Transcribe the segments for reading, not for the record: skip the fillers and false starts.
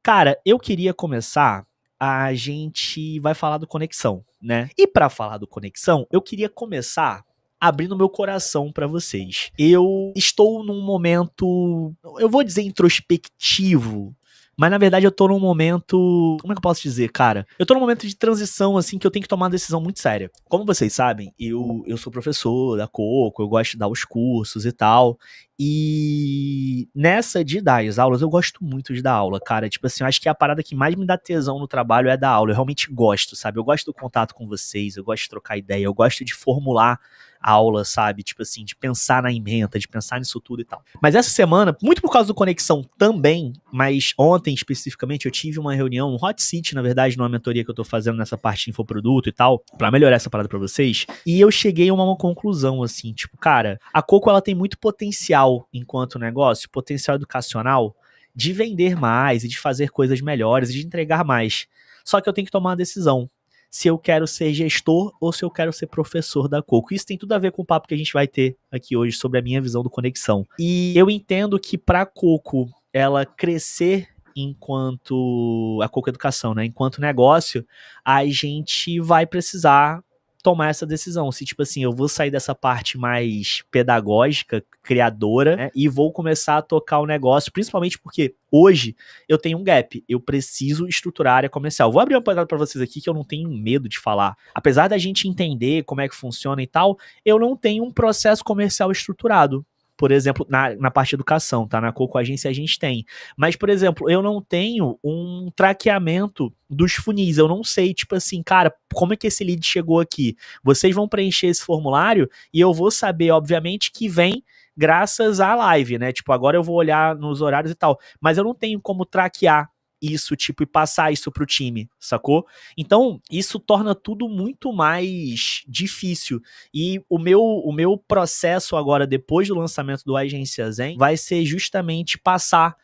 Cara, eu queria começar. A gente vai falar do Conexão, né? E pra falar do Conexão, eu queria começar abrindo meu coração pra vocês. Eu estou num momento, eu vou dizer introspectivo, mas na verdade eu tô num momento, como é que eu posso dizer, cara? Eu tô num momento de transição, assim, que eu tenho que tomar uma decisão muito séria. Como vocês sabem, eu sou professor da Coco, eu gosto de dar os cursos e tal. E nessa de dar as aulas, eu gosto muito de dar aula, cara. Tipo assim, eu acho que a parada que mais me dá tesão no trabalho é dar aula. Eu realmente gosto, sabe? Eu gosto do contato com vocês, eu gosto de trocar ideia, eu gosto de formular a aula, sabe? Tipo assim, de pensar na ementa, de pensar nisso tudo e tal. Mas essa semana, muito por causa do Conexão também, mas ontem especificamente, eu tive uma reunião, um hot seat, na verdade, numa mentoria que eu tô fazendo nessa parte de infoproduto e tal, pra melhorar essa parada pra vocês. E eu cheguei a uma conclusão, assim, tipo, cara, a Coco, ela tem muito potencial enquanto negócio, potencial educacional, de vender mais e de fazer coisas melhores e de entregar mais. Só que eu tenho que tomar uma decisão. Se eu quero ser gestor ou se eu quero ser professor da Coco. Isso tem tudo a ver com o papo que a gente vai ter aqui hoje sobre a minha visão do Conexão. E eu entendo que para a Coco ela crescer enquanto a Coco Educação, né, enquanto negócio, a gente vai precisar tomar essa decisão. Se, tipo assim, eu vou sair dessa parte mais pedagógica, criadora, né, e vou começar a tocar o negócio, principalmente porque hoje eu tenho um gap. Eu preciso estruturar a área comercial. Vou abrir uma parada pra vocês aqui que eu não tenho medo de falar. Apesar da gente entender como é que funciona e tal, eu não tenho um processo comercial estruturado. Por exemplo, na parte de educação, tá? Na Coco Agência a gente tem. Mas, por exemplo, eu não tenho um traqueamento dos funis. Eu não sei, tipo assim, cara, como é que esse lead chegou aqui? Vocês vão preencher esse formulário e eu vou saber, obviamente, que vem graças à live, né? Tipo, agora eu vou olhar nos horários e tal. Mas eu não tenho como traquear isso, tipo, e passar isso pro time, sacou? Então, isso torna tudo muito mais difícil. E o meu processo agora, depois do lançamento do Agência Zen, vai ser justamente passar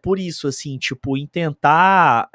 por isso, assim, tipo, em tentar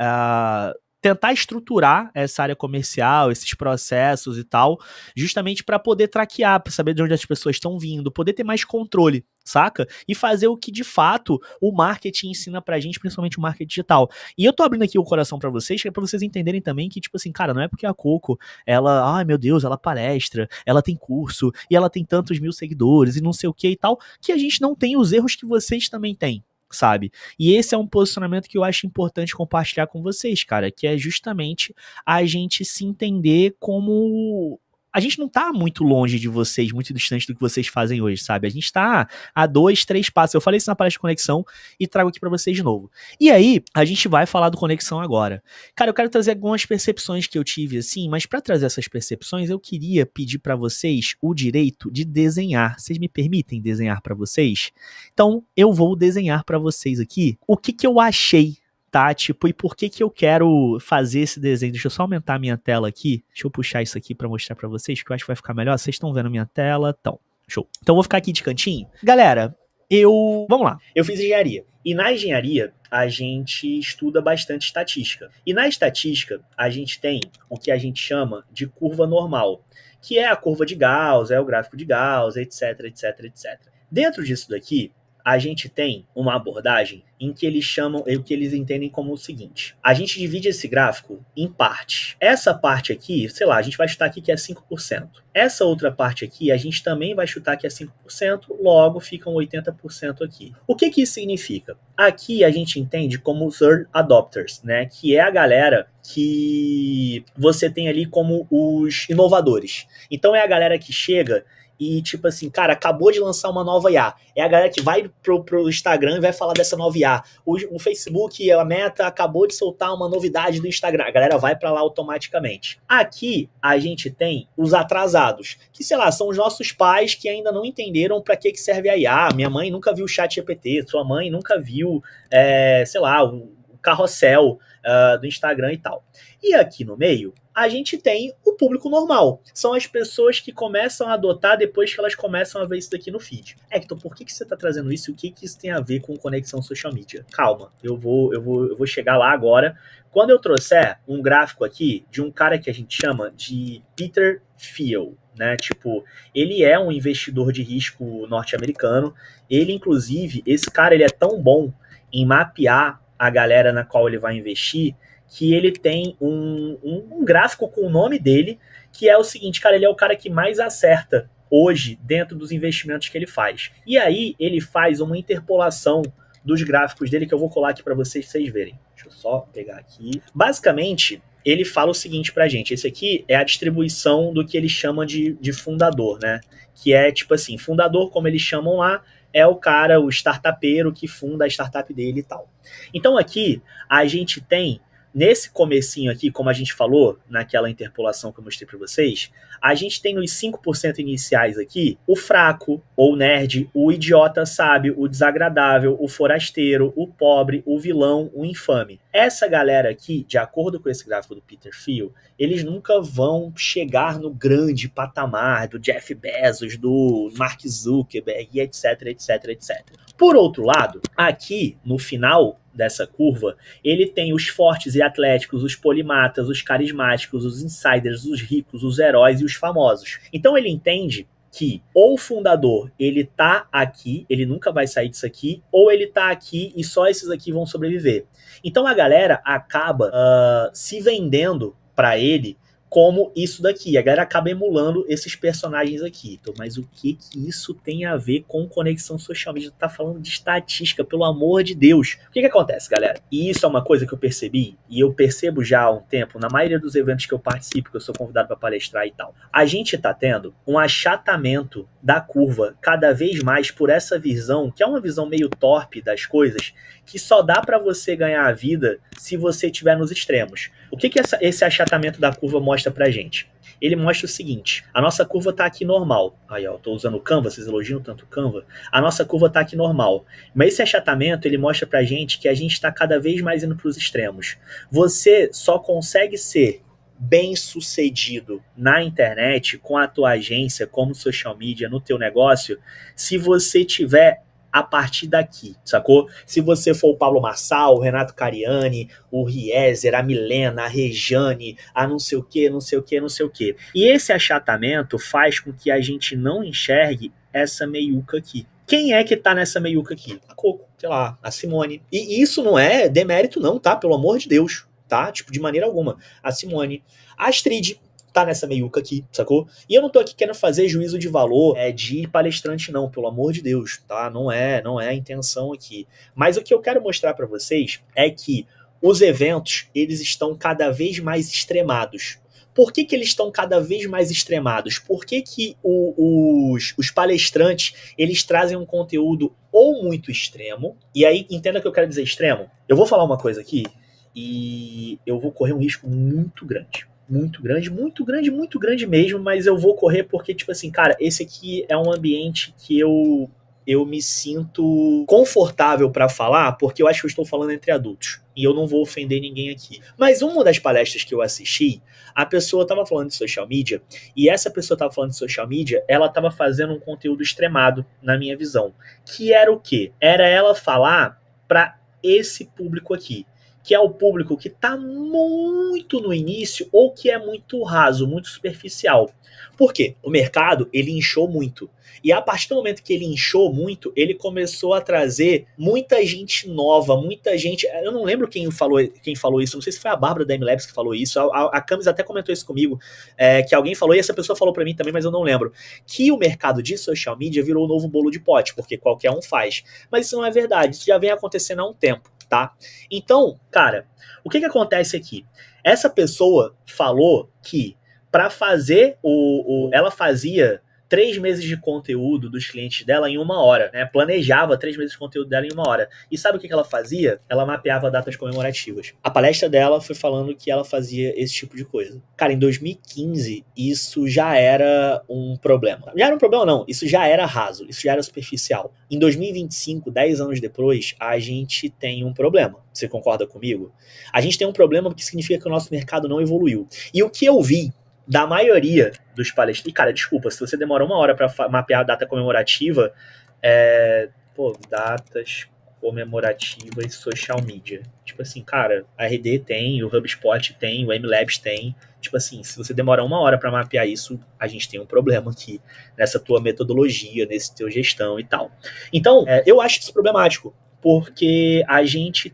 estruturar essa área comercial, esses processos e tal, justamente para poder traquear, para saber de onde as pessoas estão vindo, poder ter mais controle, saca? E fazer o que de fato o marketing ensina pra gente, principalmente o marketing digital. E eu tô abrindo aqui o coração pra vocês, que é pra vocês entenderem também que, tipo assim, cara, não é porque a Coco, ela, ai meu Deus, ela palestra, ela tem curso, e ela tem tantos mil seguidores, e não sei o que e tal, que a gente não tem os erros que vocês também têm, sabe? E esse é um posicionamento que eu acho importante compartilhar com vocês, cara, que é justamente a gente se entender como a gente não tá muito longe de vocês, muito distante do que vocês fazem hoje, sabe? A gente tá a 2, 3 passos. Eu falei isso na palestra de Conexão e trago aqui pra vocês de novo. E aí, a gente vai falar do Conexão agora. Cara, eu quero trazer algumas percepções que eu tive, assim, mas pra trazer essas percepções, eu queria pedir pra vocês o direito de desenhar. Vocês me permitem desenhar pra vocês? Então, eu vou desenhar pra vocês aqui o que eu achei, tá? Tipo, e por que eu quero fazer esse desenho? Deixa eu só aumentar a minha tela aqui. Deixa eu puxar isso aqui pra mostrar pra vocês, que eu acho que vai ficar melhor. Vocês estão vendo a minha tela? Então, show. Então, eu vou ficar aqui de cantinho. Galera, vamos lá. Eu fiz engenharia. E na engenharia, a gente estuda bastante estatística. E na estatística, a gente tem o que a gente chama de curva normal, que é a curva de Gauss, é o gráfico de Gauss, etc, etc, etc. Dentro disso daqui, a gente tem uma abordagem em que eles chamam, o que eles entendem como o seguinte: a gente divide esse gráfico em partes. Essa parte aqui, sei lá, a gente vai chutar aqui que é 5%. Essa outra parte aqui, a gente também vai chutar que é 5%, logo ficam 80% aqui. O que isso significa? Aqui a gente entende como os early adopters, né? Que é a galera que você tem ali como os inovadores. Então é a galera que chega e tipo assim, cara, acabou de lançar uma nova IA. É a galera que vai pro Instagram e vai falar dessa nova IA. O Facebook, a Meta, acabou de soltar uma novidade do Instagram. A galera vai pra lá automaticamente. Aqui, a gente tem os atrasados, que, sei lá, são os nossos pais que ainda não entenderam pra que serve a IA. Minha mãe nunca viu o ChatGPT, sua mãe nunca viu, sei lá, o carrossel do Instagram e tal. E aqui no meio, a gente tem o público normal. São as pessoas que começam a adotar depois que elas começam a ver isso daqui no feed. Hector, por que você está trazendo isso? O que isso tem a ver com conexão social media? Calma, eu vou chegar lá agora. Quando eu trouxer um gráfico aqui de um cara que a gente chama de Peter Thiel, né? Tipo, ele é um investidor de risco norte-americano. Ele, inclusive, esse cara, ele é tão bom em mapear a galera na qual ele vai investir, que ele tem um gráfico com o nome dele, que é o seguinte, cara, ele é o cara que mais acerta hoje dentro dos investimentos que ele faz. E aí ele faz uma interpolação dos gráficos dele, que eu vou colar aqui para vocês verem. Deixa eu só pegar aqui. Basicamente, ele fala o seguinte pra gente, esse aqui é a distribuição do que ele chama de fundador, né? Que é tipo assim, fundador, como eles chamam lá, é o cara, o startupeiro que funda a startup dele e tal. Então aqui, a gente tem, nesse comecinho aqui, como a gente falou, naquela interpolação que eu mostrei para vocês, a gente tem nos 5% iniciais aqui, o fraco, ou nerd, o idiota sábio, o desagradável, o forasteiro, o pobre, o vilão, o infame. Essa galera aqui, de acordo com esse gráfico do Peter Thiel, eles nunca vão chegar no grande patamar do Jeff Bezos, do Mark Zuckerberg, etc, etc, etc. Por outro lado, aqui no final dessa curva, ele tem os fortes e atléticos, os polimatas, os carismáticos, os insiders, os ricos, os heróis e os famosos. Então ele entende que ou o fundador, ele tá aqui, ele nunca vai sair disso aqui, ou ele tá aqui e só esses aqui vão sobreviver. Então a galera acaba se vendendo para ele como isso daqui. A galera acaba emulando esses personagens aqui. Então, mas o que isso tem a ver com conexão social media? Tá falando de estatística, pelo amor de Deus. O que acontece, galera? E isso é uma coisa que eu percebi, e eu percebo já há um tempo, na maioria dos eventos que eu participo, que eu sou convidado para palestrar e tal. A gente tá tendo um achatamento da curva cada vez mais por essa visão, que é uma visão meio torpe das coisas, que só dá para você ganhar a vida se você estiver nos extremos. O que esse achatamento da curva mostra pra gente? Ele mostra o seguinte, a nossa curva tá aqui normal. Aí, ó, tô usando o Canva, vocês elogiam tanto o Canva. A nossa curva tá aqui normal. Mas esse achatamento, ele mostra pra gente que a gente tá cada vez mais indo pros extremos. Você só consegue ser bem sucedido na internet, com a tua agência, como social media, no teu negócio, se você tiver a partir daqui, sacou? Se você for o Pablo Marçal, o Renato Cariani, o Riezer, a Milena, a Rejane, a não sei o que, não sei o que, não sei o que. E esse achatamento faz com que a gente não enxergue essa meiuca aqui. Quem é que tá nessa meiuca aqui? A Coco, sei lá, a Simone. E isso não é demérito não, tá? Pelo amor de Deus, tá? Tipo, de maneira alguma. A Simone, a Astrid tá nessa meiuca aqui, sacou? E eu não tô aqui querendo fazer juízo de valor de palestrante não, pelo amor de Deus, tá? Não é a intenção aqui. Mas o que eu quero mostrar para vocês é que os eventos, eles estão cada vez mais extremados. Por que eles estão cada vez mais extremados? Por que os palestrantes, eles trazem um conteúdo ou muito extremo, e aí entenda que eu quero dizer extremo. Eu vou falar uma coisa aqui e eu vou correr um risco muito grande. Muito grande, muito grande, muito grande mesmo, mas eu vou correr porque, tipo assim, cara, esse aqui é um ambiente que eu me sinto confortável para falar, porque eu acho que eu estou falando entre adultos, e eu não vou ofender ninguém aqui. Mas uma das palestras que eu assisti, a pessoa estava falando de social media, e essa pessoa estava falando de social media, ela estava fazendo um conteúdo extremado, na minha visão, que era o quê? Era ela falar para esse público aqui, que é o público que está muito no início ou que é muito raso, muito superficial. Por quê? O mercado, ele inchou muito. E a partir do momento que ele inchou muito, ele começou a trazer muita gente nova, muita gente... Eu não lembro quem falou isso, não sei se foi a Bárbara da MLabs que falou isso, a Camis até comentou isso comigo, que alguém falou, e essa pessoa falou para mim também, mas eu não lembro, que o mercado de social media virou o novo bolo de pote, porque qualquer um faz. Mas isso não é verdade, isso já vem acontecendo há um tempo. Tá? Então, cara, o que acontece aqui? Essa pessoa falou que para fazer ela fazia 3 meses de conteúdo dos clientes dela em 1 hora, né? Planejava 3 meses de conteúdo dela em 1 hora. E sabe o que ela fazia? Ela mapeava datas comemorativas. A palestra dela foi falando que ela fazia esse tipo de coisa. Cara, em 2015, isso já era um problema. Já era um problema não, isso já era raso, isso já era superficial. Em 2025, 10 anos depois, a gente tem um problema. Você concorda comigo? A gente tem um problema que significa que o nosso mercado não evoluiu. E o que eu vi da maioria dos palestrantes... E, cara, desculpa, se você demora 1 hora para mapear a data comemorativa, datas comemorativas social media. Tipo assim, cara, a RD tem, o HubSpot tem, o MLabs tem. Tipo assim, se você demora 1 hora para mapear isso, a gente tem um problema aqui nessa tua metodologia, nesse teu gestão e tal. Então, eu acho isso problemático. porque a gente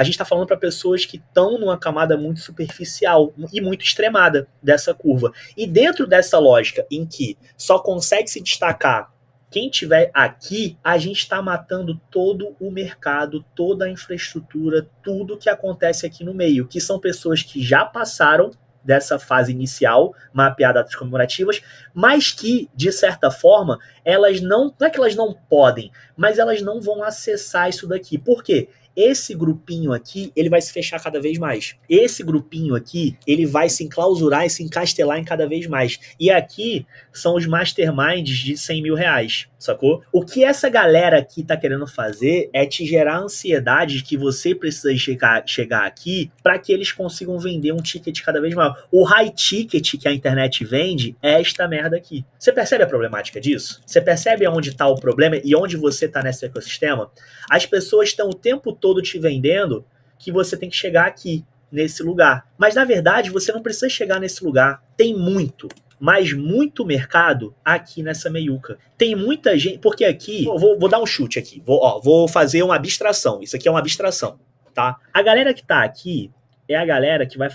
está falando para pessoas que estão numa camada muito superficial e muito extremada dessa curva. E dentro dessa lógica em que só consegue se destacar quem tiver aqui, a gente está matando todo o mercado, toda a infraestrutura, tudo que acontece aqui no meio, que são pessoas que já passaram dessa fase inicial, mapear datas comemorativas, mas que, de certa forma, elas não é que elas não podem, mas elas não vão acessar isso daqui. Por quê? Esse grupinho aqui, ele vai se fechar cada vez mais. Esse grupinho aqui, ele vai se enclausurar e se encastelar em cada vez mais. E aqui são os masterminds de 100 mil reais, sacou? O que essa galera aqui tá querendo fazer é te gerar ansiedade de que você precisa chegar aqui para que eles consigam vender um ticket cada vez maior. O high ticket que a internet vende é esta merda aqui. Você percebe a problemática disso? Você percebe onde tá o problema e onde você tá nesse ecossistema? As pessoas estão o tempo todo te vendendo que você tem que chegar aqui, nesse lugar. Mas, na verdade, você não precisa chegar nesse lugar. Tem muito, mas muito mercado aqui nessa meiuca. Tem muita gente... Porque aqui... Vou dar um chute aqui. Vou fazer uma abstração. Isso aqui é uma abstração, tá? A galera que tá aqui é a galera que vai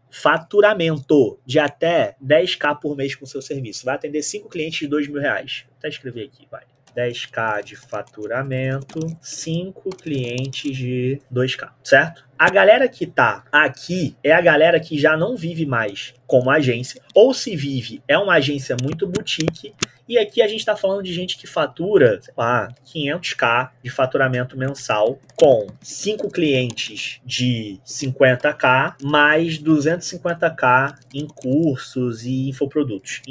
faturamento de até 10k por mês com o seu serviço. Vai atender 5 clientes de 2 mil reais. Vou até escrever aqui, vai. 10k de faturamento, 5 clientes de 2k, certo? A galera que tá aqui é a galera que já não vive mais como agência, ou se vive, é uma agência muito boutique, e aqui a gente tá falando de gente que fatura, sei lá, 500k de faturamento mensal, com 5 clientes de 50k, mais 250k em cursos e infoprodutos.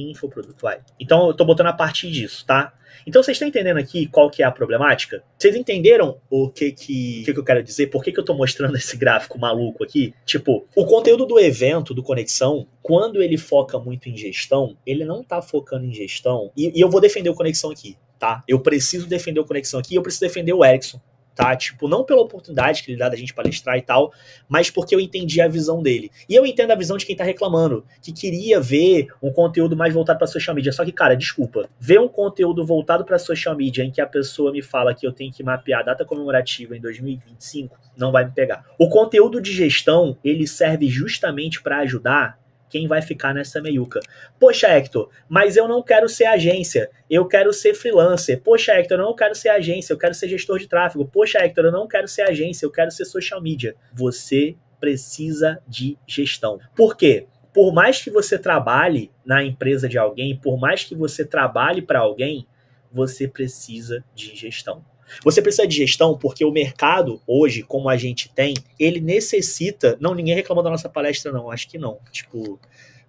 Vai. Então eu tô botando a partir disso, tá? Então vocês estão entendendo aqui qual que é a problemática? Vocês entenderam o que eu quero dizer? Por que eu tô mostrando esse gráfico maluco aqui? Tipo, o conteúdo do evento, do Conexão, quando ele foca muito em gestão, ele não tá focando em gestão, e eu vou defender o Conexão aqui, tá? Eu preciso defender o Conexão aqui, eu preciso defender o Erickson, tá? Tipo, não pela oportunidade que ele dá da gente palestrar e tal, mas porque eu entendi a visão dele. E eu entendo a visão de quem tá reclamando, que queria ver um conteúdo mais voltado pra social media. Só que, cara, desculpa, ver um conteúdo voltado pra social media em que a pessoa me fala que eu tenho que mapear a data comemorativa em 2025, não vai me pegar. O conteúdo de gestão, ele serve justamente pra ajudar quem vai ficar nessa meiuca. Poxa, Hector, mas eu não quero ser agência, eu quero ser freelancer. Poxa, Hector, eu não quero ser agência, eu quero ser gestor de tráfego. Poxa, Hector, eu não quero ser agência, eu quero ser social media. Você precisa de gestão. Por quê? Por mais que você trabalhe na empresa de alguém, por mais que você trabalhe para alguém, você precisa de gestão. Você precisa de gestão porque o mercado hoje, como a gente tem, ele necessita... Não, ninguém reclamou da nossa palestra não, acho que não. Tipo,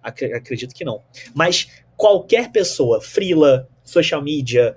acredito que não. Mas qualquer pessoa, freela, social media,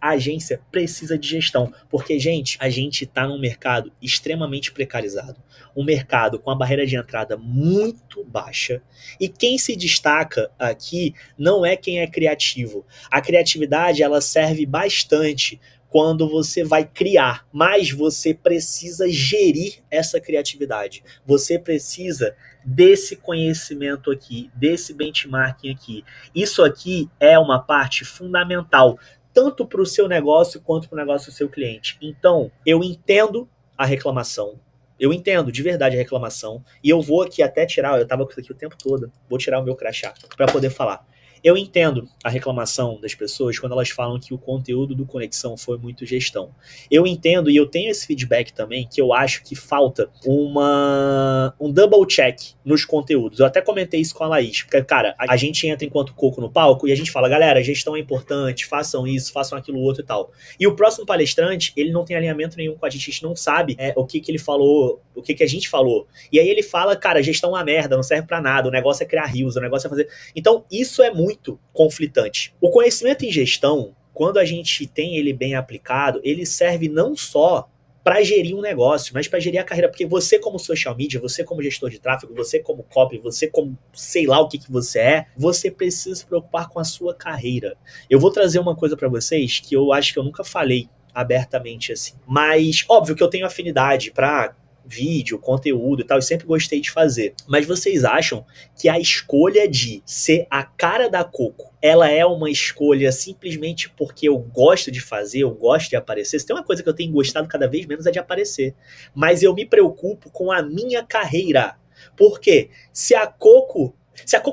agência, precisa de gestão. Porque, gente, a gente está num mercado extremamente precarizado. Um mercado com a barreira de entrada muito baixa. E quem se destaca aqui não é quem é criativo. A criatividade, ela serve bastante quando você vai criar, mas você precisa gerir essa criatividade. Você precisa desse conhecimento aqui, desse benchmarking aqui. Isso aqui é uma parte fundamental, tanto para o seu negócio quanto para o negócio do seu cliente. Então, eu entendo a reclamação. Eu entendo de verdade a reclamação. E eu vou aqui até tirar, eu estava com isso aqui o tempo todo, vou tirar o meu crachá para poder falar. Eu entendo a reclamação das pessoas quando elas falam que o conteúdo do Conexão foi muito gestão. Eu entendo, e eu tenho esse feedback também, que eu acho que falta um double check nos conteúdos. Eu até comentei isso com a Laís, porque, cara, a gente entra enquanto coco no palco e a gente fala, galera, gestão é importante, façam isso, façam aquilo outro e tal. E o próximo palestrante, ele não tem alinhamento nenhum com a gente não sabe o que ele falou, o que a gente falou. E aí ele fala, cara, gestão é uma merda, não serve pra nada, o negócio é criar rios, o negócio é fazer... Então, isso é muito conflitante. O conhecimento em gestão, quando a gente tem ele bem aplicado, ele serve não só para gerir um negócio, mas para gerir a carreira, porque você como social media, você como gestor de tráfego, você como copy, você como sei lá o que você é, você precisa se preocupar com a sua carreira. Eu vou trazer uma coisa para vocês que eu acho que eu nunca falei abertamente assim, mas óbvio que eu tenho afinidade para vídeo, conteúdo e tal, eu sempre gostei de fazer. Mas vocês acham que a escolha de ser a cara da Coco, ela é uma escolha simplesmente porque eu gosto de fazer, eu gosto de aparecer? Se tem uma coisa que eu tenho gostado cada vez menos é de aparecer. Mas eu me preocupo com a minha carreira. Porque se a Coco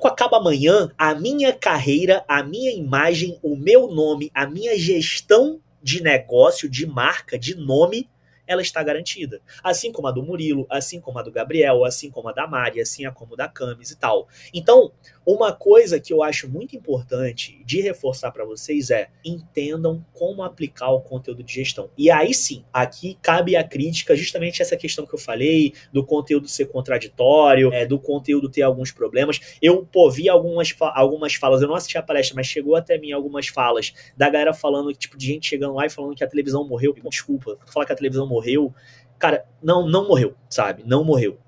acaba amanhã, a minha carreira, a minha imagem, o meu nome, a minha gestão de negócio, de marca, de nome, ela está garantida. Assim como a do Murilo, assim como a do Gabriel, assim como a da Mari, assim como a da Camis e tal. Então, uma coisa que eu acho muito importante de reforçar para vocês é: entendam como aplicar o conteúdo de gestão. E aí sim, aqui cabe a crítica, justamente essa questão que eu falei, do conteúdo ser contraditório, do conteúdo ter alguns problemas. Eu, vi algumas falas, eu não assisti a palestra, mas chegou até mim algumas falas da galera falando, tipo, de gente chegando lá e falando que a televisão morreu. Desculpa, falar que a televisão morreu, cara, não morreu, sabe? Não morreu.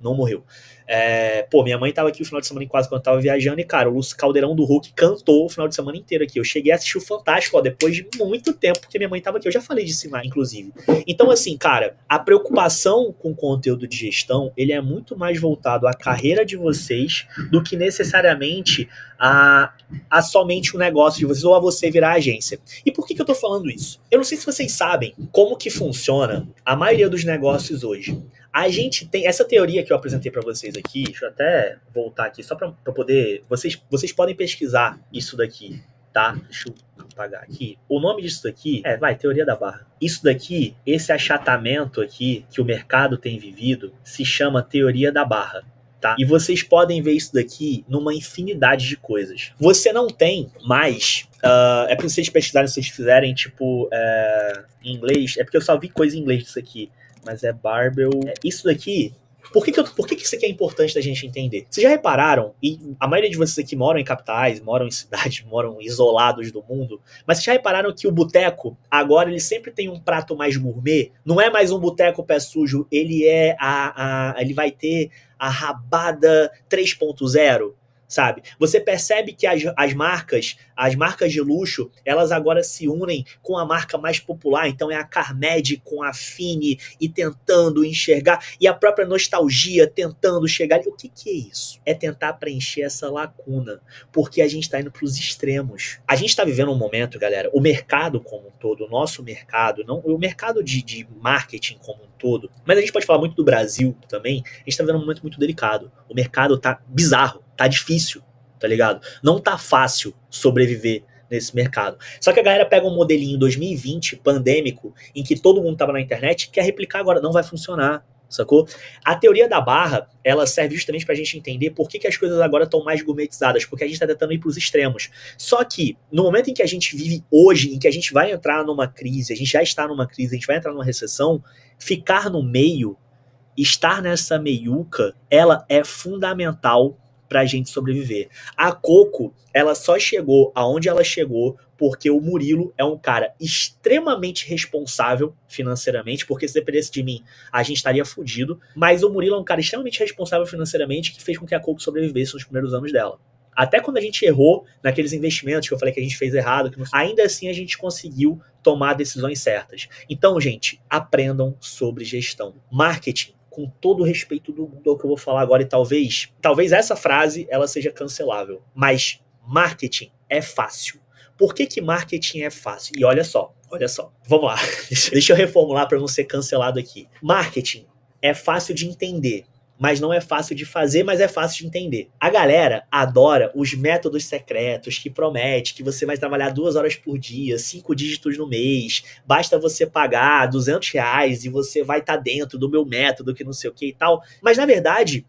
Minha mãe tava aqui o final de semana em casa quando eu tava viajando e, cara, o Lúcio Caldeirão do Hulk cantou o final de semana inteiro aqui. Eu cheguei a assistir o Fantástico, depois de muito tempo, porque minha mãe tava aqui. Eu já falei disso, inclusive. Então, assim, cara, a preocupação com o conteúdo de gestão, ele é muito mais voltado à carreira de vocês do que necessariamente a somente o negócio de vocês ou a você virar agência. E por que eu tô falando isso? Eu não sei se vocês sabem como que funciona a maioria dos negócios hoje. A gente tem essa teoria que eu apresentei para vocês aqui. Deixa eu até voltar aqui só para poder. Vocês podem pesquisar isso daqui, tá? Deixa eu apagar aqui. O nome disso daqui teoria da barra. Isso daqui, esse achatamento aqui que o mercado tem vivido, se chama teoria da barra. Tá? E vocês podem ver isso daqui numa infinidade de coisas. Você não tem mais. É pra vocês pesquisarem, se vocês fizerem, tipo, em inglês. É porque eu só vi coisa em inglês disso aqui. Mas é Barbell. Isso daqui. Por que isso aqui é importante da gente entender? Vocês já repararam, e a maioria de vocês aqui moram em capitais, moram em cidades, moram isolados do mundo, mas vocês já repararam que o boteco, agora ele sempre tem um prato mais gourmet? Não é mais um boteco pé sujo, ele ele vai ter a rabada 3.0, sabe? Você percebe que as marcas de luxo, elas agora se unem com a marca mais popular, então é a Carmed com a Fini e tentando enxergar, e a própria nostalgia tentando chegar. O que é isso? É tentar preencher essa lacuna, porque a gente está indo para os extremos. A gente está vivendo um momento, galera, o mercado como um todo, o nosso mercado, não, o mercado de marketing como um todo, mas a gente pode falar muito do Brasil também, a gente está vivendo um momento muito delicado. O mercado tá bizarro, tá difícil, tá ligado? Não tá fácil sobreviver nesse mercado. Só que a galera pega um modelinho 2020, pandêmico, em que todo mundo tava na internet, quer replicar agora, não vai funcionar, sacou? A teoria da barra, ela serve justamente pra gente entender por que as coisas agora estão mais gourmetizadas, porque a gente tá tentando ir pros extremos. Só que, no momento em que a gente vive hoje, em que a gente vai entrar numa crise, a gente já está numa crise, a gente vai entrar numa recessão, ficar no meio, estar nessa meiuca, ela é fundamental pra gente sobreviver. A Coco, ela só chegou aonde ela chegou porque o Murilo é um cara extremamente responsável financeiramente, porque se dependesse de mim, a gente estaria fudido, mas o Murilo é um cara extremamente responsável financeiramente que fez com que a Coco sobrevivesse nos primeiros anos dela. Até quando a gente errou naqueles investimentos que eu falei que a gente fez errado, ainda assim a gente conseguiu tomar decisões certas. Então, gente, aprendam sobre gestão. Marketing, com todo o respeito do que eu vou falar agora, e talvez essa frase ela seja cancelável, mas marketing é fácil. Por que marketing é fácil? E olha só, vamos lá, deixa eu reformular para não ser cancelado aqui. Marketing é fácil de entender, mas não é fácil de fazer, mas é fácil de entender. A galera adora os métodos secretos que promete que você vai trabalhar 2 horas por dia, 5 dígitos no mês, basta você pagar R$200 e você vai estar dentro do meu método, que não sei o que e tal. Mas, na verdade,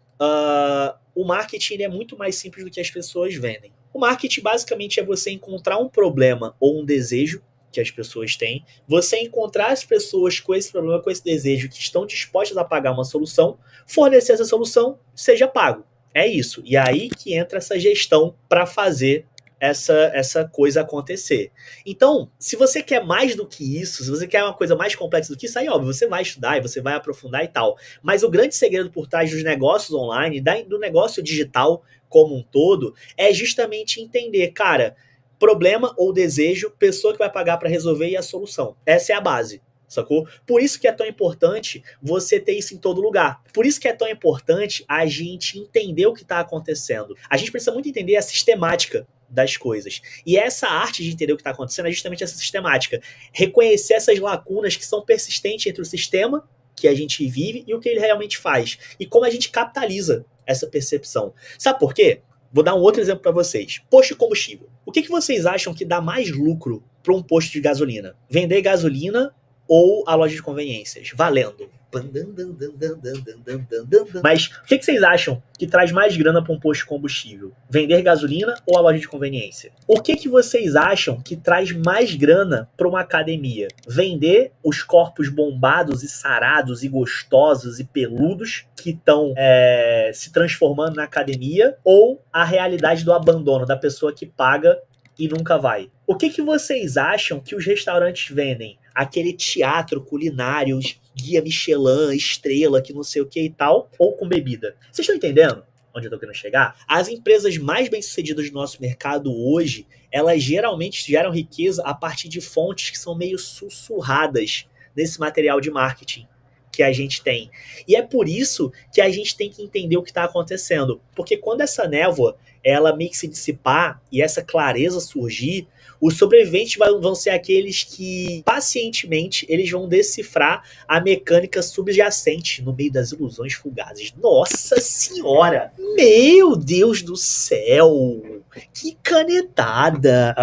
o marketing é muito mais simples do que as pessoas vendem. O marketing, basicamente, é você encontrar um problema ou um desejo que as pessoas têm, você encontrar as pessoas com esse problema, com esse desejo, que estão dispostas a pagar uma solução, fornecer essa solução, seja pago. É isso. E aí que entra essa gestão para fazer essa coisa acontecer. Então, se você quer mais do que isso, se você quer uma coisa mais complexa do que isso, aí óbvio, você vai estudar e você vai aprofundar e tal. Mas o grande segredo por trás dos negócios online, do negócio digital como um todo, é justamente entender, cara, problema ou desejo, pessoa que vai pagar para resolver e a solução. Essa é a base. sacou? Por isso que é tão importante você ter isso em todo lugar. Por isso que é tão importante a gente entender o que está acontecendo. A gente precisa muito entender a sistemática das coisas. E essa arte de entender o que está acontecendo é justamente essa sistemática. Reconhecer essas lacunas que são persistentes entre o sistema que a gente vive e o que ele realmente faz. E como a gente capitaliza essa percepção. Sabe por quê? Vou dar um outro exemplo para vocês. Posto de combustível. O que vocês acham que dá mais lucro para um posto de gasolina? Vender gasolina ou a loja de conveniências? Valendo. Mas o que vocês acham que traz mais grana para um posto de combustível? Vender gasolina ou a loja de conveniência? O que vocês acham que traz mais grana para uma academia? Vender os corpos bombados e sarados e gostosos e peludos que estão se transformando na academia, ou a realidade do abandono da pessoa que paga e nunca vai? O que vocês acham que os restaurantes vendem? Aquele teatro culinário, guia Michelin, estrela, que não sei o que e tal, ou com bebida? Vocês estão entendendo onde eu tô querendo chegar? As empresas mais bem-sucedidas do nosso mercado hoje, elas geralmente geram riqueza a partir de fontes que são meio sussurradas nesse material de marketing que a gente tem. E é por isso que a gente tem que entender o que está acontecendo. Porque quando essa névoa, ela meio que se dissipar e essa clareza surgir, os sobreviventes vão ser aqueles que, pacientemente, eles vão decifrar a mecânica subjacente no meio das ilusões fugazes. Nossa senhora! Meu Deus do céu! Que canetada!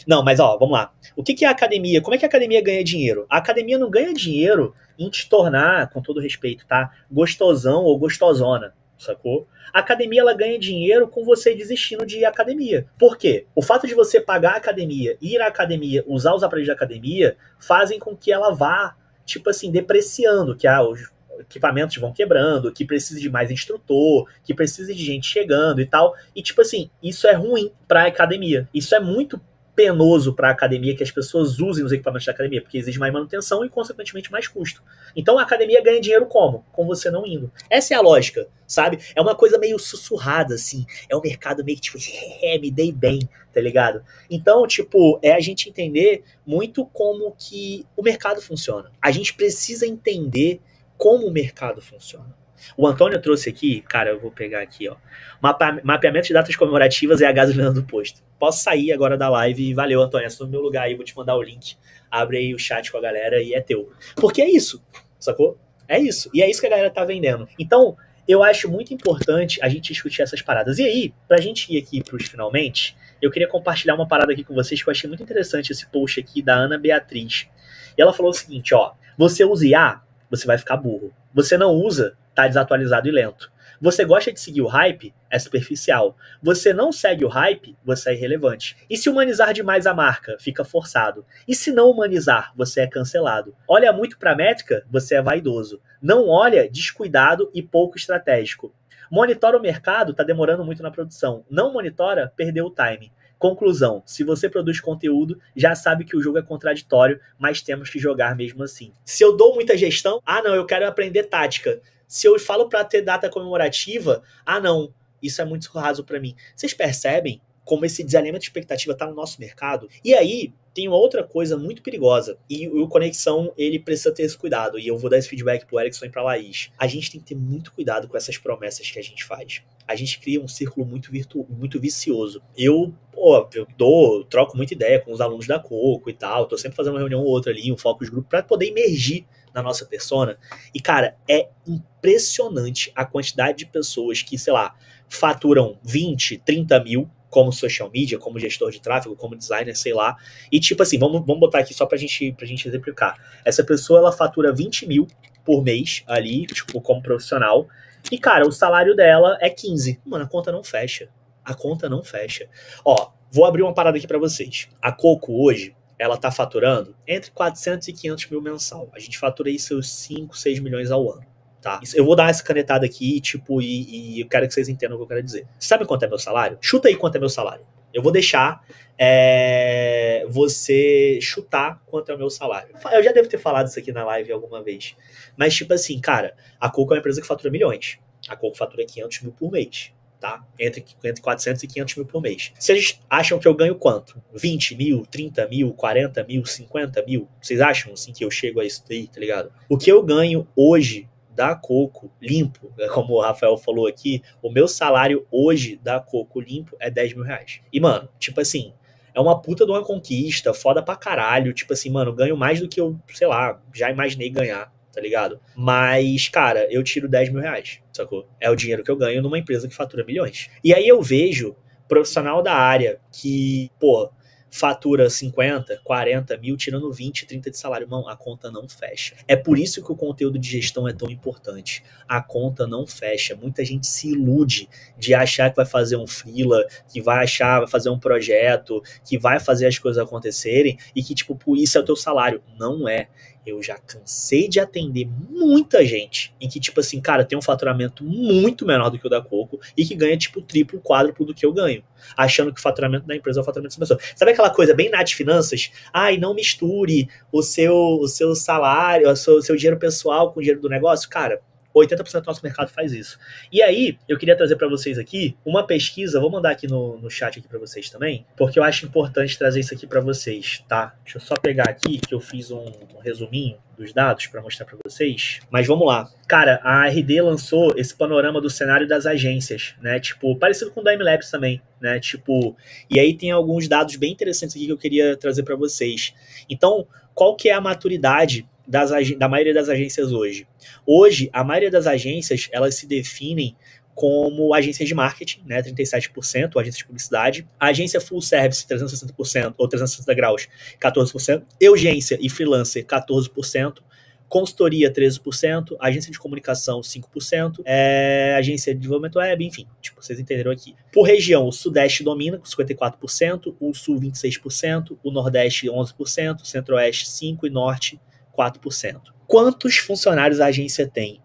Não, mas ó, vamos lá. O que é a academia? Como é que a academia ganha dinheiro? A academia não ganha dinheiro em te tornar, com todo respeito, tá? Gostosão ou gostosona, sacou? A academia, ela ganha dinheiro com você desistindo de ir à academia. Por quê? O fato de você pagar a academia, ir à academia, usar os aparelhos da academia, fazem com que ela vá, tipo assim, depreciando, que os equipamentos vão quebrando, que precisa de mais instrutor, que precisa de gente chegando e tal. E, tipo assim, isso é ruim pra academia. Isso é muito penoso para a academia que as pessoas usem os equipamentos da academia, porque exige mais manutenção e, consequentemente, mais custo. Então, a academia ganha dinheiro como? Com você não indo. Essa é a lógica, sabe? É uma coisa meio sussurrada, assim. É um mercado meio que, tipo, me dei bem, tá ligado? Então, tipo, é a gente entender muito como que o mercado funciona. A gente precisa entender como o mercado funciona. O Antônio trouxe aqui, cara, eu vou pegar aqui, ó. Mapeamento de datas comemorativas e a gasolina do posto. Posso sair agora da live e valeu, Antônio, assume meu lugar aí, vou te mandar o link. Abre aí o chat com a galera e é teu. Porque é isso, sacou? É isso. E é isso que a galera tá vendendo. Então, eu acho muito importante a gente discutir essas paradas. E aí, pra gente ir aqui pros finalmente, eu queria compartilhar uma parada aqui com vocês que eu achei muito interessante, esse post aqui da Ana Beatriz. E ela falou o seguinte, ó, você usa IA, você vai ficar burro. Você não usa, tá desatualizado e lento. Você gosta de seguir o hype? É superficial. Você não segue o hype? Você é irrelevante. E se humanizar demais a marca? Fica forçado. E se não humanizar? Você é cancelado. Olha muito pra métrica? Você é vaidoso. Não olha? Descuidado e pouco estratégico. Monitora o mercado? Tá demorando muito na produção. Não monitora? Perdeu o time. Conclusão, se você produz conteúdo, já sabe que o jogo é contraditório, mas temos que jogar mesmo assim. Se eu dou muita gestão, não, eu quero aprender tática. Se eu falo para ter data comemorativa, não, isso é muito raso para mim. Vocês percebem como esse desalinhamento de expectativa está no nosso mercado? E aí, tem uma outra coisa muito perigosa, e o Conexão, ele precisa ter esse cuidado, e eu vou dar esse feedback pro Erickson e pra Laís. A gente tem que ter muito cuidado com essas promessas que a gente faz. A gente cria um círculo muito vicioso. Eu troco muita ideia com os alunos da Coco e tal, tô sempre fazendo uma reunião ou outra ali, um focus group, pra poder emergir na nossa persona. E, cara, é impressionante a quantidade de pessoas que, sei lá, faturam 20, 30 mil como social media, como gestor de tráfego, como designer, sei lá. E tipo assim, vamos botar aqui só pra gente exemplificar. Essa pessoa, ela fatura 20 mil por mês ali, tipo, como profissional. E, cara, o salário dela é 15. Mano, a conta não fecha. A conta não fecha. Ó, vou abrir uma parada aqui pra vocês. A Coco hoje, ela tá faturando entre 400 e 500 mil mensal. A gente fatura aí seus 5, 6 milhões ao ano. Tá? Eu vou dar essa canetada aqui, tipo, e eu quero que vocês entendam o que eu quero dizer. Sabe quanto é meu salário? Chuta aí quanto é meu salário. Eu vou deixar você chutar quanto é o meu salário. Eu já devo ter falado isso aqui na live alguma vez. Mas, tipo assim, cara, a Coco é uma empresa que fatura milhões. A Coco fatura 500 mil por mês. tá? Entre 400 e 500 mil por mês. Vocês acham que eu ganho quanto? 20 mil, 30 mil, 40 mil, 50 mil? Vocês acham, assim, que eu chego a isso daí, tá ligado? O que eu ganho hoje da Coco limpo, como o Rafael falou aqui, o meu salário hoje da Coco limpo é 10 mil reais. E, mano, tipo assim, é uma puta de uma conquista, foda pra caralho. Tipo assim, mano, ganho mais do que eu, sei lá, já imaginei ganhar, tá ligado? Mas, cara, eu tiro 10 mil reais, sacou? É o dinheiro que eu ganho numa empresa que fatura milhões. E aí eu vejo profissional da área que, pô, fatura 50, 40 mil, tirando 20, 30 de salário. Não, a conta não fecha. É por isso que o conteúdo de gestão é tão importante. A conta não fecha. Muita gente se ilude de achar que vai fazer um freela, que vai fazer um projeto, que vai fazer as coisas acontecerem e que, tipo, por isso é o teu salário. Não é. Eu já cansei de atender muita gente em que, tipo assim, cara, tem um faturamento muito menor do que o da Coco e que ganha, tipo, triplo, quádruplo do que eu ganho, achando que o faturamento da empresa é o faturamento dessa pessoa. Sabe aquela coisa bem Nath Finanças? Ai, não misture o seu salário, o seu dinheiro pessoal com o dinheiro do negócio. Cara, 80% do nosso mercado faz isso. E aí, eu queria trazer para vocês aqui uma pesquisa, vou mandar aqui no chat aqui para vocês também, porque eu acho importante trazer isso aqui para vocês, tá? Deixa eu só pegar aqui, que eu fiz um resuminho dos dados para mostrar para vocês. Mas vamos lá. Cara, a RD lançou esse panorama do cenário das agências, né? Tipo, parecido com o da MLabs também, né? Tipo, e aí tem alguns dados bem interessantes aqui que eu queria trazer para vocês. Então, qual que é a maturidade da maioria das agências hoje? Hoje, a maioria das agências, elas se definem como agências de marketing, né, 37%, agência de publicidade, a agência full service, 360%, ou 360 graus, 14%, urgência e freelancer, 14%, consultoria, 13%, agência de comunicação, 5%, agência de desenvolvimento web, enfim, tipo, vocês entenderam aqui. Por região, o Sudeste domina com 54%, o Sul, 26%, o Nordeste, 11%, o Centro-Oeste, 5% e Norte, 4%. Quantos funcionários a agência tem?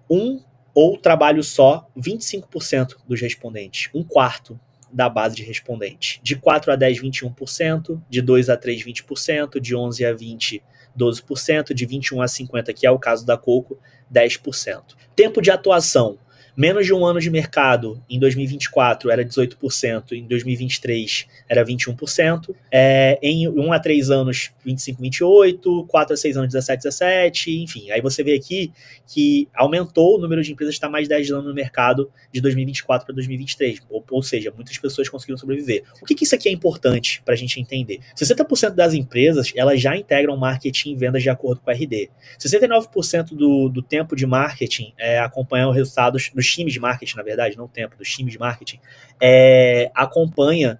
Ou trabalho só, 25% dos respondentes. Um quarto da base de respondentes. De 4 a 10, 21%. De 2 a 3, 20%. De 11 a 20, 12%. De 21 a 50, que é o caso da Coco, 10%. Tempo de atuação. Menos de um ano de mercado, em 2024 era 18%, em 2023 era 21%, em 1 a 3 anos 25, 28, 4 a 6 anos 17, 17, enfim. Aí você vê aqui que aumentou o número de empresas que está mais de 10 anos no mercado de 2024 para 2023, ou seja, muitas pessoas conseguiram sobreviver. O que isso aqui é importante para a gente entender? 60% das empresas, elas já integram marketing e vendas de acordo com a RD. 69% do tempo de marketing acompanha os resultados dos times de marketing, na verdade, não o tempo, dos times de marketing, acompanha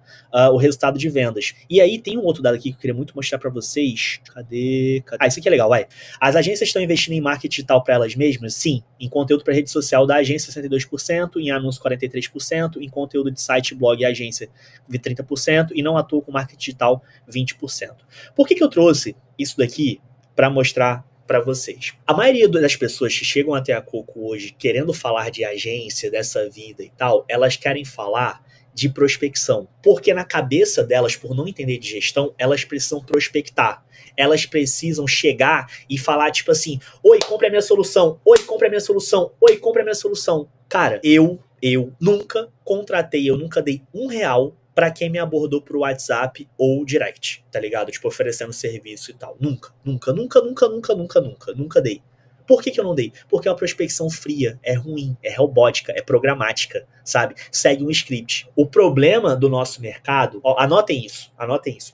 o resultado de vendas. E aí tem um outro dado aqui que eu queria muito mostrar para vocês. Cadê? Isso aqui é legal, vai. As agências estão investindo em marketing digital para elas mesmas? Sim. Em conteúdo para rede social da agência, 62%, em anúncio, 43%, em conteúdo de site, blog e agência, 30%, e não atuam com marketing digital, 20%. Por que eu trouxe isso daqui para mostrar para vocês? A maioria das pessoas que chegam até a Coco hoje querendo falar de agência, dessa vida e tal, elas querem falar de prospecção, porque na cabeça delas, por não entender de gestão, elas precisam prospectar, elas precisam chegar e falar tipo assim, oi, compre a minha solução, oi, compre a minha solução, oi, compre a minha solução. Cara, eu nunca contratei, eu nunca dei R$1 pra quem me abordou pro WhatsApp ou direct, tá ligado? Tipo, oferecendo serviço e tal. Nunca dei. Por que eu não dei? Porque é uma prospecção fria, é ruim, é robótica, é programática, sabe? Segue um script. O problema do nosso mercado, ó, anotem isso,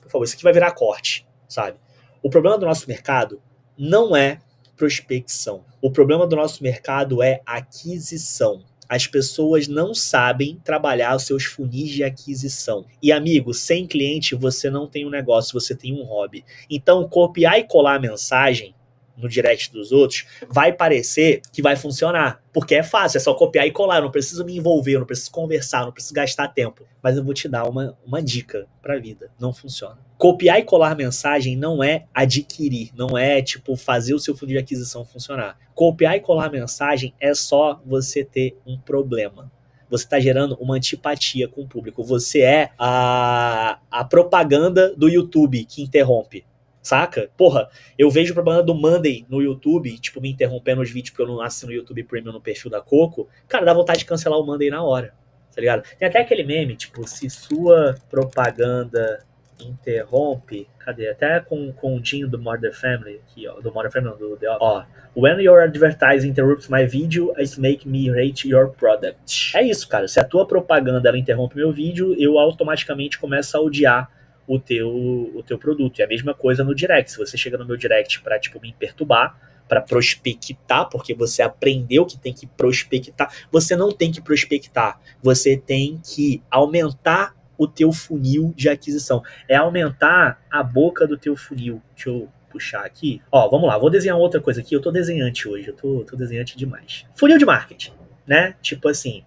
por favor, isso aqui vai virar corte, sabe? O problema do nosso mercado não é prospecção. O problema do nosso mercado é aquisição. As pessoas não sabem trabalhar os seus funis de aquisição. E, amigo, sem cliente você não tem um negócio, você tem um hobby. Então, copiar e colar a mensagem no direct dos outros vai parecer que vai funcionar. Porque é fácil, é só copiar e colar. Eu não preciso me envolver, eu não preciso conversar, eu não preciso gastar tempo. Mas eu vou te dar uma dica pra vida. Não funciona. Copiar e colar mensagem não é adquirir, não é tipo fazer o seu funil de aquisição funcionar. Copiar e colar mensagem é só você ter um problema. Você está gerando uma antipatia com o público. Você é a propaganda do YouTube que interrompe. Saca? Porra, eu vejo propaganda do Monday no YouTube, tipo, me interrompendo os vídeos porque eu não assino o YouTube Premium no perfil da Coco. Cara, dá vontade de cancelar o Monday na hora. tá ligado? Tem até aquele meme, tipo, se sua propaganda interrompe, cadê? Até com o Jim do Modern Family, aqui, ó, do Modern Family, não, do The Office. Ó, when your advertising interrupts my video, it make me rate your product. É isso, cara. Se a tua propaganda ela interrompe meu vídeo, eu automaticamente começo a odiar o teu produto. E a mesma coisa no direct. Se você chega no meu direct pra, tipo, me perturbar, para prospectar, porque você aprendeu que tem que prospectar, você não tem que prospectar, você tem que aumentar o teu funil de aquisição, é aumentar a boca do teu funil. Deixa eu puxar aqui, ó, vamos lá, vou desenhar outra coisa aqui, eu tô desenhante hoje, eu tô desenhante demais. Funil de marketing, né, tipo assim,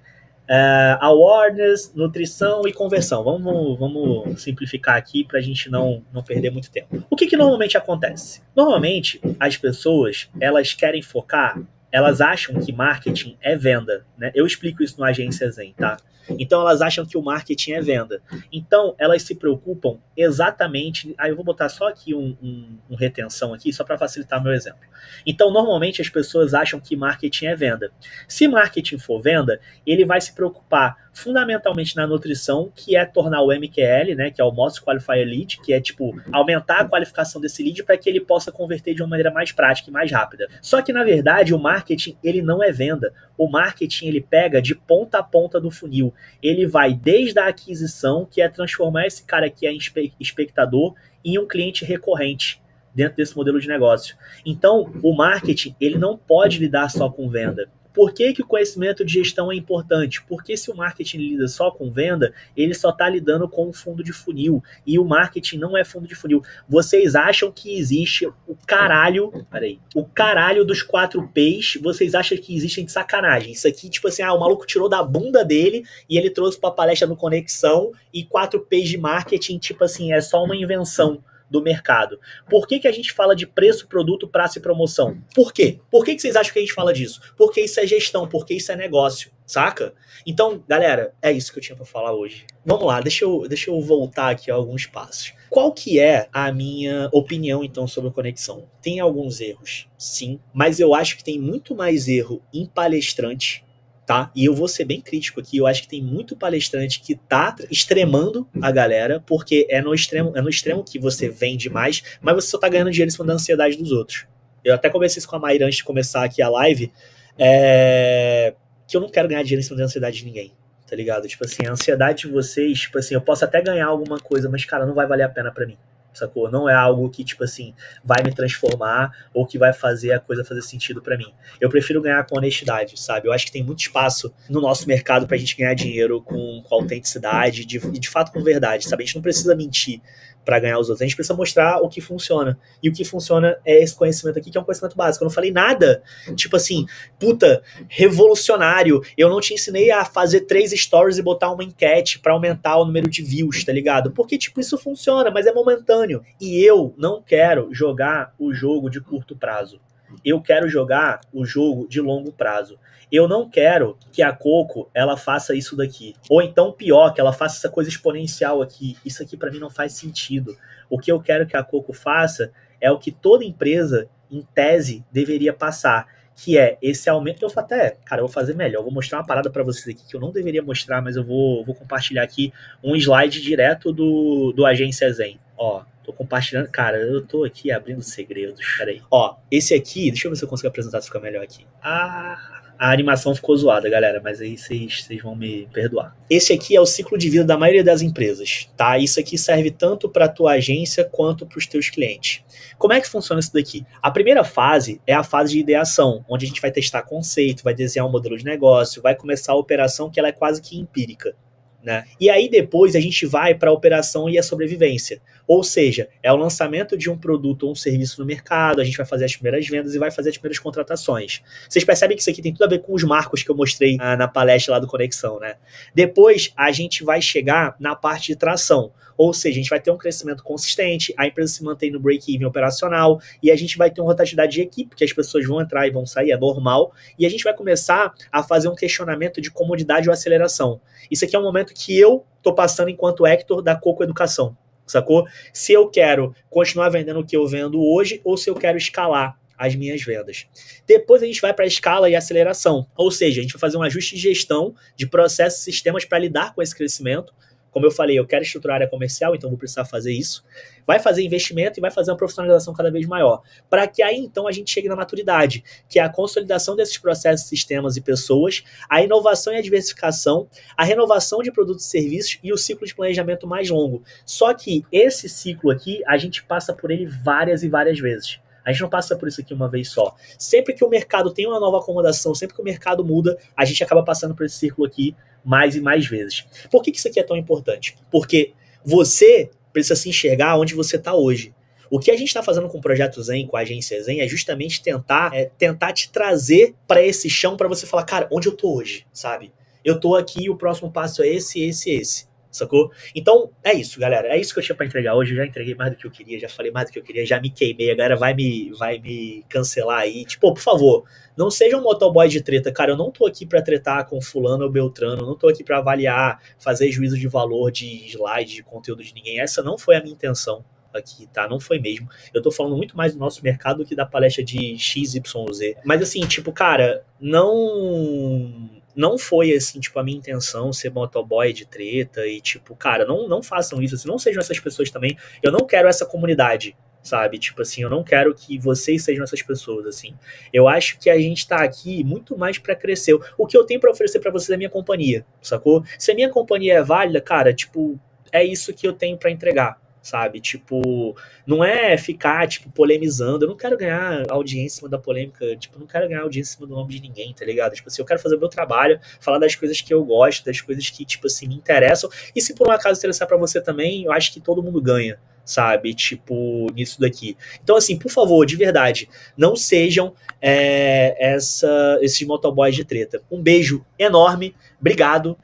awareness, nutrição e conversão. Vamos simplificar aqui para a gente não perder muito tempo. O que normalmente acontece? Normalmente, as pessoas, elas querem focar, elas acham que marketing é venda, né? Eu explico isso no Agência Zen, tá? Então, elas acham que o marketing é venda. Então, elas se preocupam exatamente... Aí eu vou botar só aqui um retenção aqui, só para facilitar meu exemplo. Então, normalmente, as pessoas acham que marketing é venda. Se marketing for venda, ele vai se preocupar fundamentalmente na nutrição, que é tornar o MQL, né, que é o Most Qualified Lead, que é tipo aumentar a qualificação desse lead para que ele possa converter de uma maneira mais prática e mais rápida. Só que na verdade o marketing ele não é venda. O marketing ele pega de ponta a ponta do funil. Ele vai desde a aquisição, que é transformar esse cara que é espectador em um cliente recorrente dentro desse modelo de negócio. Então, o marketing ele não pode lidar só com venda. Por que o conhecimento de gestão é importante? Porque se o marketing lida só com venda, ele só está lidando com o fundo de funil. E o marketing não é fundo de funil. Vocês acham que existe o caralho... Peraí. O caralho dos 4 P's, vocês acham que existem de sacanagem. Isso aqui, tipo assim, o maluco tirou da bunda dele e ele trouxe pra palestra no Conexão e 4 P's de marketing, tipo assim, é só uma invenção do mercado. Por que a gente fala de preço, produto, prazo e promoção? Por quê? Por que vocês acham que a gente fala disso? Porque isso é gestão, porque isso é negócio, saca? Então, galera, é isso que eu tinha pra falar hoje. Vamos lá, deixa eu voltar aqui a alguns passos. Qual que é a minha opinião, então, sobre a conexão? Tem alguns erros, sim, mas eu acho que tem muito mais erro em palestrante, tá? E eu vou ser bem crítico aqui, eu acho que tem muito palestrante que tá extremando a galera, porque é no extremo que você vende mais, mas você só tá ganhando dinheiro em cima da ansiedade dos outros. Eu até conversei isso com a Mayra antes de começar aqui a live, que eu não quero ganhar dinheiro em cima da ansiedade de ninguém, tá ligado? Tipo assim, a ansiedade de vocês, tipo assim, eu posso até ganhar alguma coisa, mas, cara, não vai valer a pena pra mim. Sacou? Não é algo que, tipo assim, vai me transformar ou que vai fazer a coisa fazer sentido pra mim. Eu prefiro ganhar com honestidade, sabe? Eu acho que tem muito espaço no nosso mercado pra gente ganhar dinheiro com autenticidade e de fato com verdade, sabe? A gente não precisa mentir pra ganhar os outros. A gente precisa mostrar o que funciona. E o que funciona é esse conhecimento aqui, que é um conhecimento básico. Eu não falei nada, tipo assim, puta, revolucionário. Eu não te ensinei a fazer 3 stories e botar uma enquete pra aumentar o número de views, tá ligado? Porque, tipo, isso funciona, mas é momentâneo. E eu não quero jogar o jogo de curto prazo. Eu quero jogar o jogo de longo prazo. Eu não quero que a Coco, ela faça isso daqui. Ou então, pior, que ela faça essa coisa exponencial aqui. Isso aqui pra mim não faz sentido. O que eu quero que a Coco faça é o que toda empresa, em tese, deveria passar. Que é esse aumento. Eu vou fazer melhor. Eu vou mostrar uma parada pra vocês aqui que eu não deveria mostrar, mas eu vou compartilhar aqui um slide direto do Agência Zen. Ó, tô compartilhando. Cara, eu tô aqui abrindo segredos. Peraí. Ó, esse aqui, deixa eu ver se eu consigo apresentar, se fica melhor aqui. A animação ficou zoada, galera, mas aí vocês vão me perdoar. Esse aqui é o ciclo de vida da maioria das empresas, tá? Isso aqui serve tanto para a tua agência quanto para os teus clientes. Como é que funciona isso daqui? A primeira fase é a fase de ideação, onde a gente vai testar conceito, vai desenhar um modelo de negócio, vai começar a operação que ela é quase que empírica, né? E aí depois a gente vai para a operação e a sobrevivência. Ou seja, é o lançamento de um produto ou um serviço no mercado, a gente vai fazer as primeiras vendas e vai fazer as primeiras contratações. Vocês percebem que isso aqui tem tudo a ver com os marcos que eu mostrei na palestra lá do Conexão, né? Depois a gente vai chegar na parte de tração. Ou seja, a gente vai ter um crescimento consistente, a empresa se mantém no break-even operacional e a gente vai ter uma rotatividade de equipe, porque as pessoas vão entrar e vão sair, é normal, e a gente vai começar a fazer um questionamento de comodidade ou aceleração. Isso aqui é um momento que eu tô passando enquanto Hector da Coco Educação, sacou? Se eu quero continuar vendendo o que eu vendo hoje ou se eu quero escalar as minhas vendas. Depois a gente vai para a escala e aceleração, ou seja, a gente vai fazer um ajuste de gestão de processos e sistemas para lidar com esse crescimento. Como eu falei, eu quero estruturar a área comercial, então vou precisar fazer isso. Vai fazer investimento e vai fazer uma profissionalização cada vez maior. Para que aí, então, a gente chegue na maturidade, que é a consolidação desses processos, sistemas e pessoas, a inovação e a diversificação, a renovação de produtos e serviços e o ciclo de planejamento mais longo. Só que esse ciclo aqui, a gente passa por ele várias e várias vezes. A gente não passa por isso aqui uma vez só. Sempre que o mercado tem uma nova acomodação, sempre que o mercado muda, a gente acaba passando por esse círculo aqui mais e mais vezes. Por que isso aqui é tão importante? Porque você precisa se enxergar onde você está hoje. O que a gente está fazendo com o Projeto Zen, com a agência Zen, é justamente tentar te trazer para esse chão, para você falar, cara, onde eu tô hoje, sabe? Eu tô aqui, o próximo passo é esse. Sacou? Então, é isso, galera. É isso que eu tinha pra entregar hoje. Eu já entreguei mais do que eu queria, já falei mais do que eu queria, já me queimei. A galera vai me cancelar aí. Tipo, por favor, não seja um motoboy de treta. Cara, eu não tô aqui pra tretar com fulano ou beltrano. Eu não tô aqui pra avaliar, fazer juízo de valor de slide, de conteúdo de ninguém. Essa não foi a minha intenção aqui, tá? Não foi mesmo. Eu tô falando muito mais do nosso mercado do que da palestra de XYZ. Mas assim, tipo, cara, não foi, assim, tipo, a minha intenção ser motoboy de treta e, tipo, cara, não façam isso, assim, não sejam essas pessoas também. Eu não quero essa comunidade, sabe? Tipo assim, eu não quero que vocês sejam essas pessoas, assim. Eu acho que a gente tá aqui muito mais pra crescer. O que eu tenho pra oferecer pra vocês é a minha companhia, sacou? Se a minha companhia é válida, cara, tipo, é isso que eu tenho pra entregar. Sabe, tipo, não é ficar, tipo, polemizando. Eu não quero ganhar audiência em cima da polêmica, tipo, não quero ganhar audiência em cima do nome de ninguém, tá ligado? Tipo assim, eu quero fazer o meu trabalho, falar das coisas que eu gosto, das coisas que, tipo assim, me interessam. E se por um acaso interessar pra você também, eu acho que todo mundo ganha, sabe? Tipo, nisso daqui. Então, assim, por favor, de verdade, não sejam esses motoboys de treta. Um beijo enorme, obrigado.